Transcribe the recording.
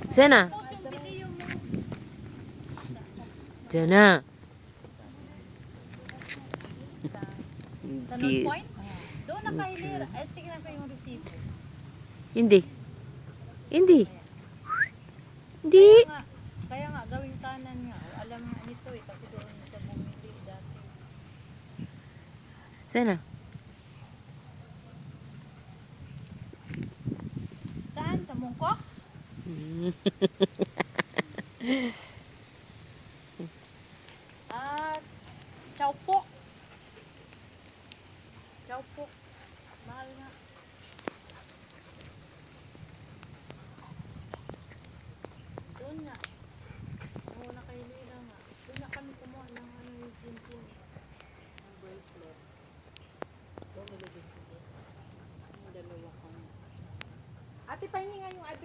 Sana. Sana. Sa North Point? Doon nakahilera. Ay, tingnan ko yung resibo. Hindi. Hindi. Hindi. Kaya nga, gawing kanan nga. O, alam nga nito eh, kasi doon sa bumili dati. Sana. Saan? Sa Mungkok? At Chowpok. Chowpok. Mahal nga. Doon nga. Oo, nakahilera nga. Doon na kami kumuha ng ano yung cincin. Ang bracelet. Doon ulit din siguro. Yung dalawa kami. Ate, pahingi nga yung address.